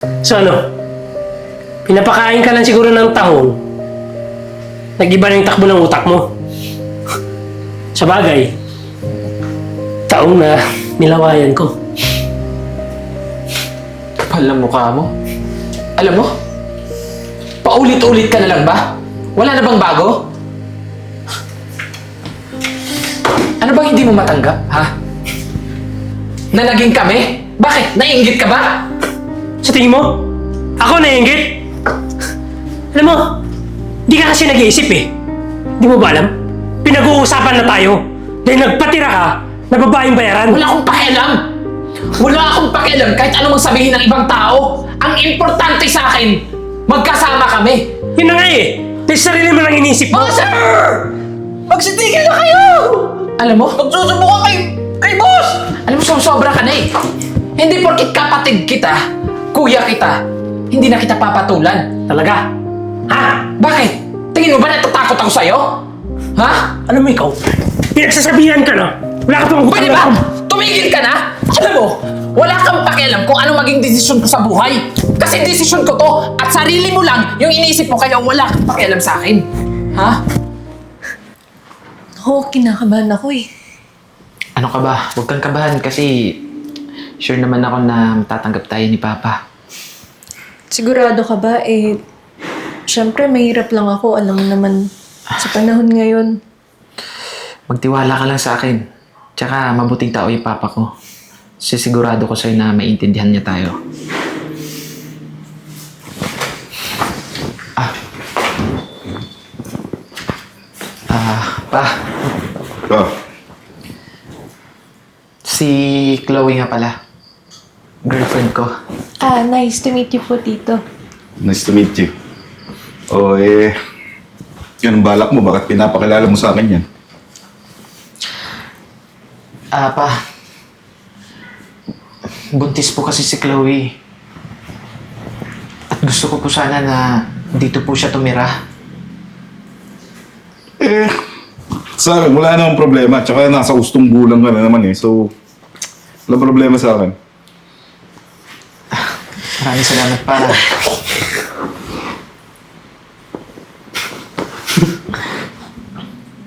So ano? Pinapakain ka lang siguro ng tahong. Nag-iba na yung takbo ng utak mo. Sa bagay, taong na nilawayan ko. Kapal ng mukha mo. Alam mo, paulit-ulit ka na lang ba? Wala na bang bago? Ano bang hindi mo matanggap, ha? Na naging kami? Bakit? Naiinggit ka ba? Sa tingin mo, ako naiinggit? Alam mo, di ka kasi nag-iisip eh. Di mo ba alam? Pinag-uusapan na tayo. Dahil nagpatira ka, na babaeng bayaran. Wala akong pakialam! Wala akong pakialam kahit ano mang sabihin ng ibang tao. Ang importante sa akin, magkasama kami. Yun na nga eh. Dahil sarili mo lang inisip mo. Oh, sir! Magsitigil na kayo! Alam mo? Magsusubukan kay boss! Alam mo, sobra ka na eh. Hindi porkit kapatid kita, kuya kita, hindi na kita papatulan. Talaga? Ha? Bakit? Tingin mo ba natatakot ako sa'yo? Ha? Alam mo ikaw, pinagsasabihan ka na. Wala ka pang Pwede ba? Tumigil ka na? Alam mo, wala kang pakialam kung ano maging desisyon ko sa buhay. Kasi desisyon ko to at sarili mo lang yung iniisip mo kaya wala kang pakialam sa akin. Ha? Ako, kinakabahan ako eh. Ano ka ba? Huwag kang kabahan kasi sure naman ako na matatanggap tayo ni Papa. Sigurado ka ba? Siyempre mahirap lang ako. Alam mo naman, sa panahon ngayon. Magtiwala ka lang sa akin. Tsaka mabuting tao yung Papa ko. Sisigurado ko sa'yo na maintindihan niya tayo. Pa. Oh, Si Chloe nga pala. Girlfriend ko. Nice to meet you po, Tito. nice to meet you. Yun ang balak mo. Bakit pinapakilala mo sa akin yan? Pa. Buntis po kasi si Chloe. At gusto ko po sana na dito po siya tumira. Sa akin, wala namang problema. Tsaka nasa ustong gulang ka na naman eh. So, wala problema sa akin. Maraming salamat para.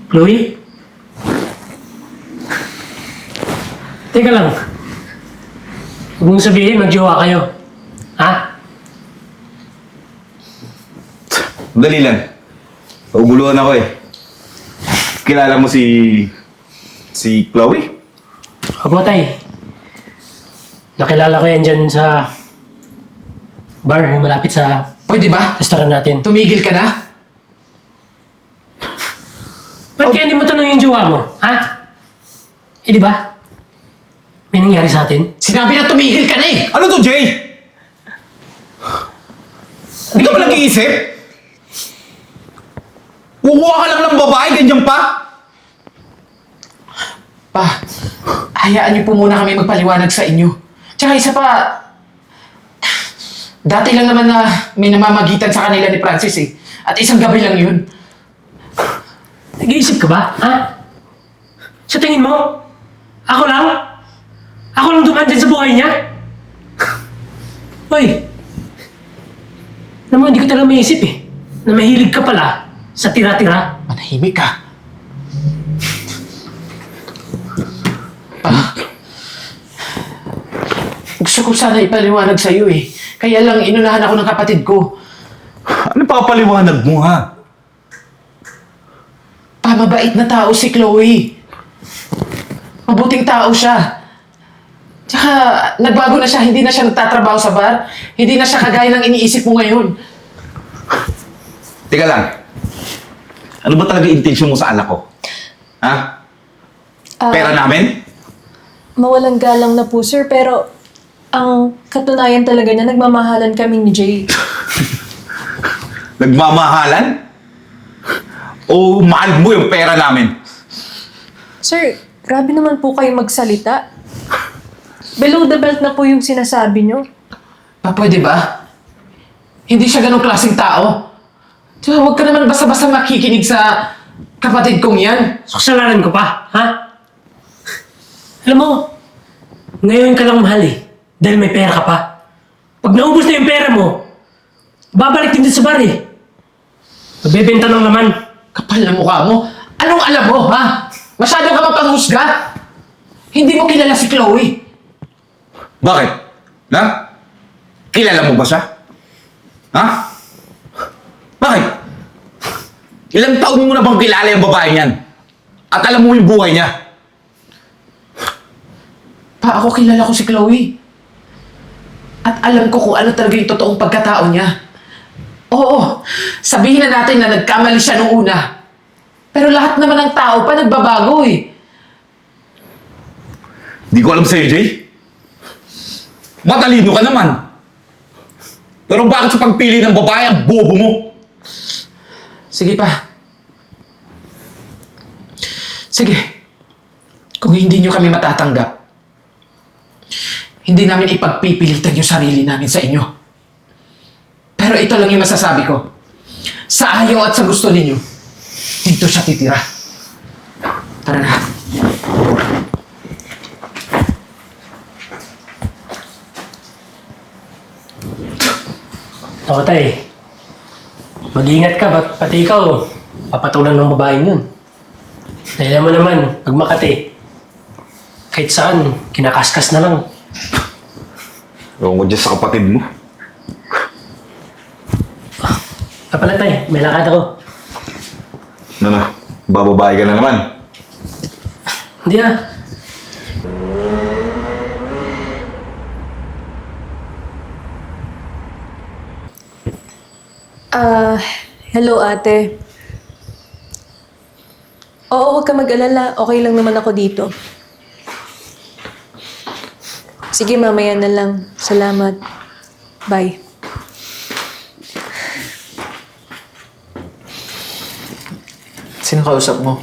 Chloe? Teka lang. Huwag mong sabihin, magjowa kayo. Ha? Dali lang. Uguluhan ako eh. Kilala mo si Chloe? Opo, tay. Nakilala ko yan dyan sa bar, yung malapit sa Pwede ba? restaurant natin. Tumigil ka na? Ba't kaya hindi mo tanong yung jowa mo? Ha? Di ba? May nangyari sa atin? Sinabi na tumigil ka na eh! Ano to, Jay? Hindi ka ba nag-iisip? Kukuha ka lang ng babae, ganyan pa? Pa, hayaan niyo po muna kami magpaliwanag sa inyo. Tsaka isa pa, dati lang naman na may namamagitan sa kanila ni Francis eh. At isang gabi lang yun. Nag-iisip ka ba? Ha? Sa tingin mo? Ako lang? Ako lang dumaan dyan sa buhay niya? Hoy! Alam mo, hindi ko talaga maisip eh. Na mahilig ka pala sa tira-tira. Manahimik ka. Pa, gusto ko sana ipaliwanag sa'yo eh. Kaya lang inunahan ako ng kapatid ko. Ano papaliwanag mo, ha? Pa, mabait na tao si Chloe. Mabuting tao siya. Tsaka, nagbago na siya. Hindi na siya nagtatrabaho sa bar. Hindi na siya kagaya ng iniisip mo ngayon. Teka lang. Ano ba talaga intensyon mo sa anak ko? Ha? Pera namin? Mawalang galang na po, sir. Pero ang katunayan talaga niya, nagmamahalan kami ni Jay. Nagmamahalan? O mahal mo yung pera namin? Sir, grabe naman po kayo magsalita. Below the belt na po yung sinasabi niyo. Pa, pwede ba? Hindi siya ganong klaseng tao. Tsaka huwag ka naman basta-basta makikinig sa kapatid kong yan. Kasalanan ko pa, ha? Alam mo, ngayon ka lang mahal eh. Dahil may pera ka pa. Pag naubos na yung pera mo, babalik din dito sa bar eh. Magbebenta ng laman. Kapal na mukha mo. Anong alam mo, ha? Masyado ka mapanghusga. Hindi mo kilala si Chloe. Bakit? Na? Kilala mo ba siya? Ha? Bakit? Ilang taon mo na bang kilala yung babae niyan? At alam mo yung buhay niya? Pa, ako kilala ko si Chloe. At alam ko kung ano talaga yung totoong pagkatao niya. Oo, sabihin na natin na nagkamali siya nung una. Pero lahat naman ng tao pa nagbabago eh. Di ko alam sa'yo, Jay. Matalino ka naman. Pero bakit sa pagpili ng babae ang bobo mo? Sige pa. Sige. Kung hindi nyo kami matatanggap, hindi namin ipagpipilitan yung sarili namin sa inyo. Pero ito lang yung masasabi ko. Sa ayaw at sa gusto ninyo, dito siya titira. Tara na. Ako tay, mag-iingat ka, pati ikaw, papatulan ng babaeng yun. Dahil mo naman, pag Makati, kahit saan, kinakaskas na lang. Ewan ko dyan sa kapatid mo. Kapala tay, may lakad ako. Ano na? Bababae ka na naman. Hindi ah. Hello ate. Oo, huwag ka mag-alala. Okay lang naman ako dito. Sige, mamaya na lang. Salamat. Bye. Sino kausap mo?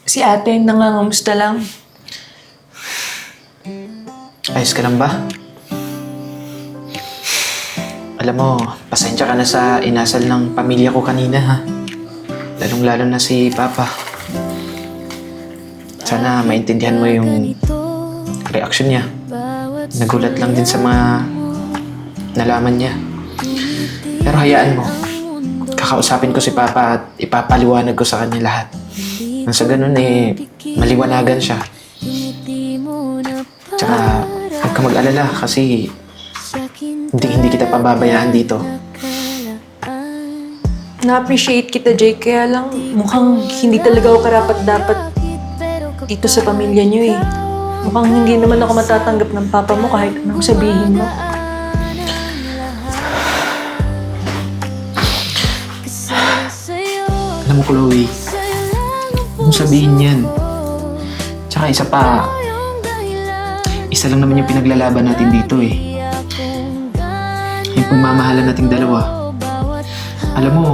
Si ate, nangangamusta lang. Ayos ka lang ba? Alam mo, pasensya ka na sa inasal ng pamilya ko kanina, ha? Lalong-lalo na si Papa. Sana maintindihan mo yung reaksyon niya. Nagulat lang din sa mga nalaman niya. Pero hayaan mo. Kakausapin ko si Papa at ipapaliwanag ko sa kanya lahat. Nang sa ganun maliwanagan siya. Tsaka, huwag ka mag-alala kasi hindi kita pababayaan dito. Na-appreciate kita, Jake. Kaya lang, mukhang hindi talaga ako karapat-dapat dito sa pamilya niyo eh. Mukhang hindi naman ako matatanggap ng papa mo kahit anong sabihin mo. Alam mo, Chloe, huwag mong sabihin yan. Tsaka isa pa, isa lang naman yung pinaglalaban natin dito eh. Yung pagmamahalan nating dalawa. Alam mo,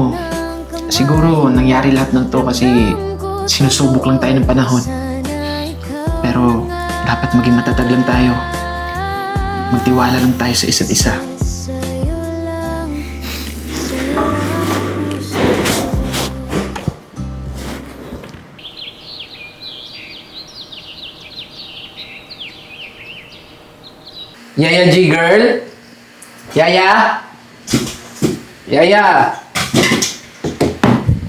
siguro nangyari lahat ng to kasi sinusubok lang tayo ng panahon. Pero dapat maging matatag lang tayo. Magtiwala lang tayo sa isa't isa. Yaya G girl? Yaya? Yaya?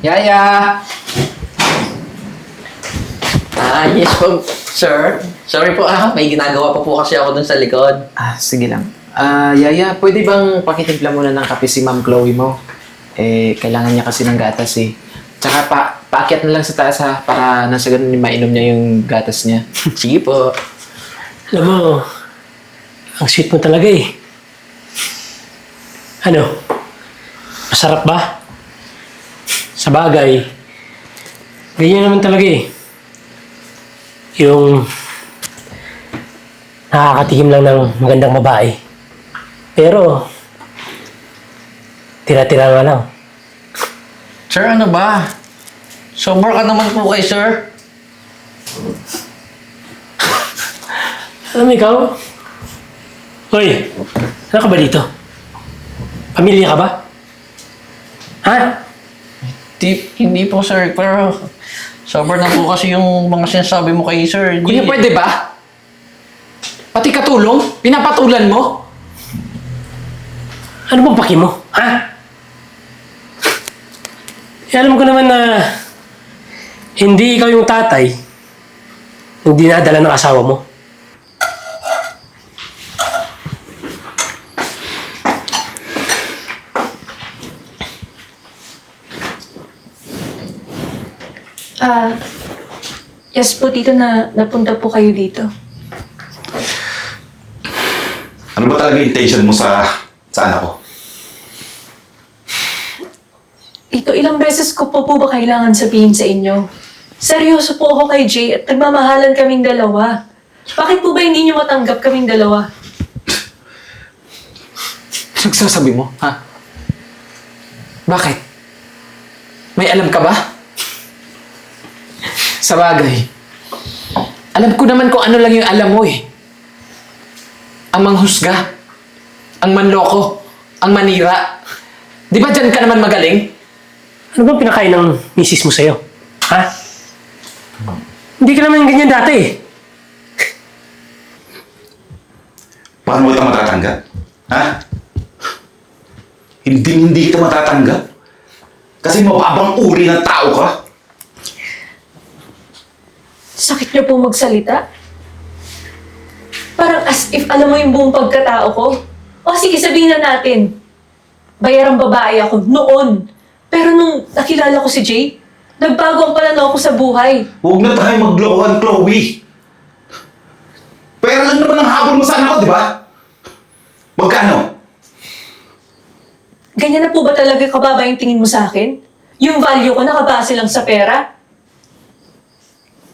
Yaya? Yes po, sir. Sorry po may ginagawa pa po kasi ako dun sa likod. Sige lang. Yaya, pwede bang pakitimpla muna ng kape si Ma'am Chloe mo? Kailangan niya kasi ng gatas eh. Tsaka paakyat na lang sa taas ha, para nasa ganun mainom niya yung gatas niya. Sige po. Alam mo, ang sweet mo talaga eh. Ano? Masarap ba? Sa bagay, ganyan naman talaga eh. Yung nakakatihim lang ng magandang babae. Pero, tira-tira nga lang. Sir, ano ba? Sober ka naman po kay sir. Alam mo ikaw? Hoy, ano ka ba dito? Pamilya ka ba? Ha? Hindi po sir, pero sober na po kasi yung mga sinasabi mo kay sir. Kuya, pwede ba? Pati katulong? Pinapatulan mo? Ano bang paki mo? Ha? Eh, alam ko naman na hindi ikaw yung tatay yung dinadala ng asawa mo. Yes po, Tito, na napunta po kayo dito. Ano ba talaga intention mo sa anak ko? Tito, ilang beses ko po ba kailangan sabihin sa inyo? Seryoso po ako kay Jay at nagmamahalan kaming dalawa. Bakit po ba hindi niyo matanggap kaming dalawa? Nagsasabi mo, ha? Bakit? May alam ka ba? Sa bagay, alam ko naman kung ano lang yung alam mo eh. Ang manghusga, ang manloko, ang manira. Di ba dyan ka naman magaling? Ano bang pinakain ng misis mo sa'yo? Ha? Hindi ka naman ganyan dati eh. Paano mo kita matatanggap? Ha? Hindi kita matatanggap. Kasi mababang uri ng tao ka. Sakit niyo po magsalita? Parang as if alam mo yung buong pagkatao ko. O sige, sabihin na natin. Bayarang babae ako noon. Pero nung nakilala ko si Jay, nagbago ang pananaw ko sa buhay. Huwag na tayo maglokohan, Chloe. Pera lang naman ang habol mo sa anak ko, di ba? Magkano? Ganyan na po ba talaga kababa yung tingin mo sa akin? Yung value ko nakabase lang sa pera?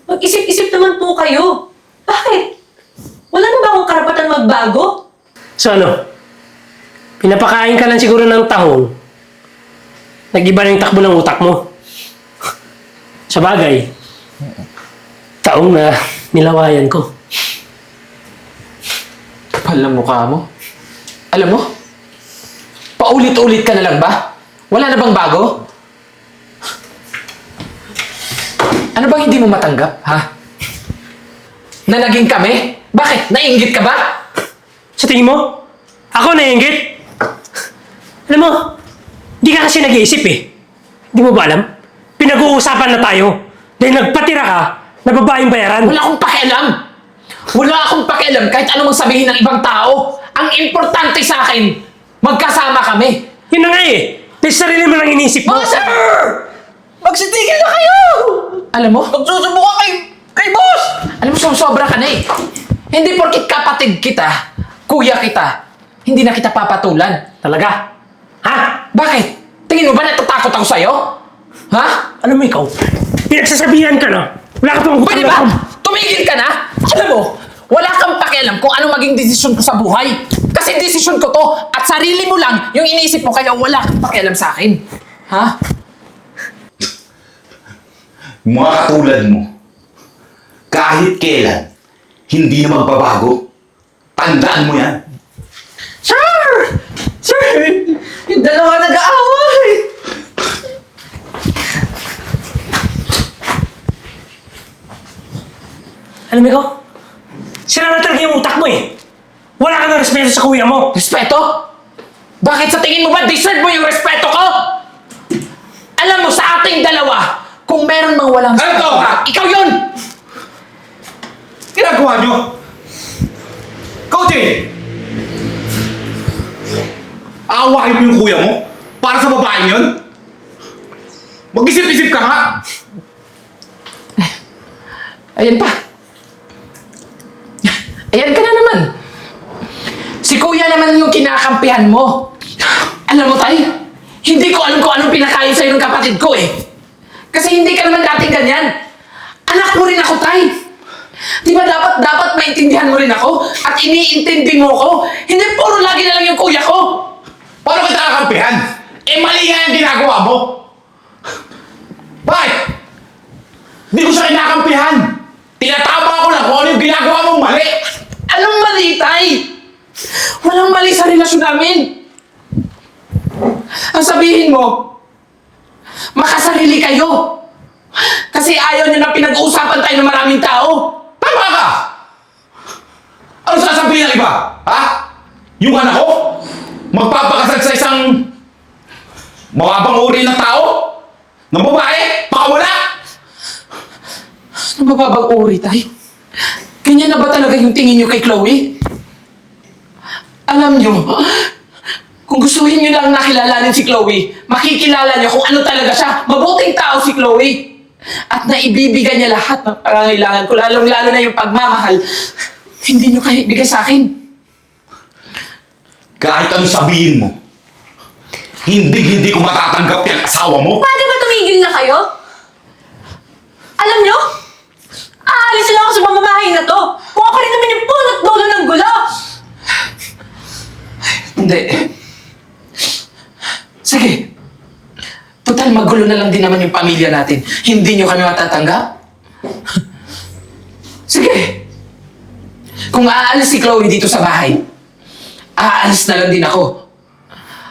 Mag-isip-isip naman po kayo. Bakit? Wala na ba akong karapatan magbago? So ano? Pinapakain ka lang siguro ng tahong. Nag-iba na yung takbo ng utak mo. Sa bagay, taong na nilawayan ko. Kapal ng mukha mo. Alam mo, paulit-ulit ka na lang ba? Wala na bang bago? Ano bang hindi mo matanggap, ha? Na naging kami? Bakit? Naiinggit ka ba? Sa tingin mo? Ako naiinggit? Alam mo, di ka kasi nag-iisip eh. Di mo ba alam? Pinag-uusapan na tayo. Dahil nagpatira ka na babaeng bayaran. Wala akong pakialam. Wala akong pakialam kahit anong sabihin ng ibang tao. Ang importante sa akin, magkasama kami. Yun na nga eh. Dahil sarili mo lang inisip mo. Oh, sir! Magsitigil na kayo! Alam mo? Magsusubukan kay boss! Alam mo, sobra ka na eh. Hindi porkit kapatid kita, kuya kita, hindi na kita papatulan. Talaga? Ha? Bakit? Tingin mo ba natatakot ako sa'yo? Ha? Alam mo ikaw, pinagsasabihan ka na. Wala ka pang Pwede ba? Tumigil ka na? Alam mo, wala kang pakialam kung ano maging desisyon ko sa buhay. Kasi desisyon ko to at sarili mo lang yung iniisip mo kaya wala kang pakialam sa akin. Ha? Mga katulad mo, kahit kailan, hindi na magbabago. Tandaan mo yan. Sir! Sir! Yung dalawa nag-aaway! Alam mo ikaw, sira na talaga yung utak mo eh. Wala ka ng respeto sa kuya mo. Respeto? Bakit sa tingin mo ba deserve mo yung respeto ko? Alam mo, sa ating dalawa, kung meron mang walang Ano to, ha? ikaw yun! Ginagawa nyo? Coaching! Aawahin mo yung kuya mo? Para sa babaeng yun? Mag-isip-isip ka nga! Ayan pa. Ayan ka na naman. Si kuya naman yung kinakampihan mo. Alam mo, Tay, hindi ko alam kung anong pinakain sa'yo ng kapatid ko eh. Kasi hindi ka naman dating ganyan. Anak mo rin ako, Tay. Di ba dapat maintindihan mo rin ako at iniintindi mo ko? Hindi puro lagi na lang yung kuya ko. Paano kita kakampihan? Eh mali nga yung ginagawa mo! Bakit? Hindi ko siya kinakampihan! Tinatama ko lang kung ano yung ginagawa mong mali! Anong mali, Tay? Walang mali sa relasyon namin. Ang sabihin mo, makasarili kayo. Kasi ayaw nyo na pinag-uusapan tayo ng maraming tao. Tama ka! Ano sasabihin ng iba? Ha? Yung anak ko? Magpapakasal sa Mababang uri ng tao? Ng babae? Pakawala! Ano mababang uri, tay? Ganyan na ba talaga yung tingin niyo kay Chloe? Alam niyo, kung gustuhin niyo lang nakilalanin si Chloe, makikilala niyo kung ano talaga siya. Mabuting tao si Chloe. At naibibigay niya lahat ng pangangailangan ko, lalong-lalo na yung pagmamahal. Hindi niyo kaya ibigay sa akin. Kahit ano sabihin mo, hindi ko matatanggap yung asawa mo. Pwede ba tumigil na kayo? Alam nyo? Aalis na ako sa mamamahay na to. Kung ako rin naman yung punot dulo ng gulo. Hindi. Sige. Total, magulo na lang din naman yung pamilya natin. Hindi niyo kami matatanggap? Sige. Kung aalis si Chloe dito sa bahay, aalis na lang din ako.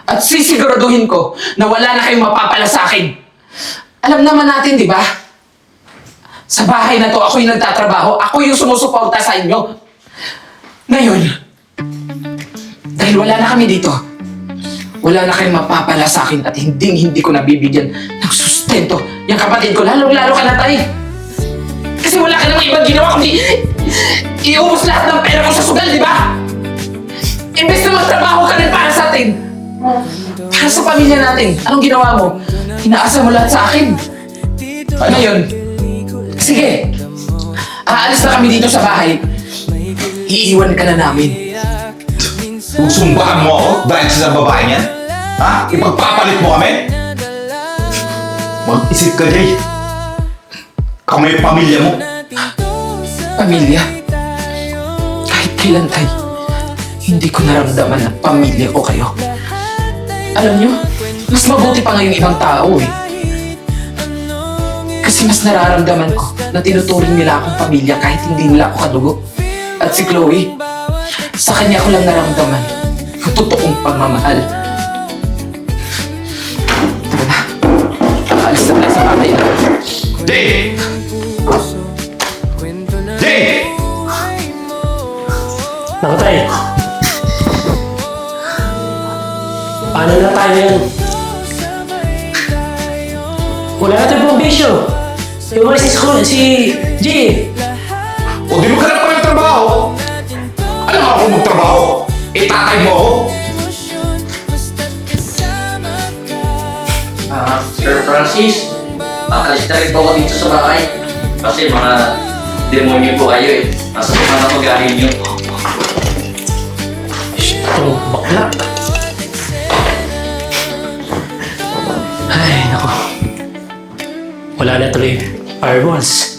At sisiguraduhin ko na wala na kayong mapapala sa akin. Alam naman natin, di ba? Sa bahay na to, ako yung nagtatrabaho. Ako yung sumusuporta sa inyo. Ngayon, dahil wala na kami dito, wala na kayong mapapala sa akin at hindi ko nabibigyan ng sustento. Yung kapatid ko, lalong-lalo ka na, tay. Kasi wala ka namang ibang ginawa kundi iubos lahat ng pera ko sa sugal, di ba? Imbes na magtrabaho ka rin para sa atin. Para sa pamilya natin. Anong ginawa mo? Inaasa mo lahat sa akin. Ngayon, sige. Aalis na kami dito sa bahay. Iiwan ka na namin. Susumbahan mo ako dahil sa babae niyan? Ha? Ipagpapalit mo kami? Mag-isip ka, Jay. Kami yung pamilya mo. Pamilya? Kahit kailan, tay, hindi ko naramdaman na pamilya ko kayo. Alam nyo, mas mabuti pa ngayong ibang tao eh. Kasi mas nararamdaman ko na tinuturing nila akong pamilya kahit hindi nila ako kadugo. At si Chloe, sa kanya ko lang naramdaman ang totoong pagmamahal. Tara na, aalis na tayo sa bahay na. Jay! Jay! Naku tay. Paano na tayo yan? Wala natin pong bisyo. Umalis si school, si G. O di mo ka na pa nagtrabaho? Alam mo ako magtrabaho? Itatay mo ako? Sir Francis, makalis na rin po ako dito sa bahay. Kasi mga demonyo po kayo eh. Nasa mga pag-ahin nyo. Itong bakla. Ay, naku. Wala na tuloy fireballs.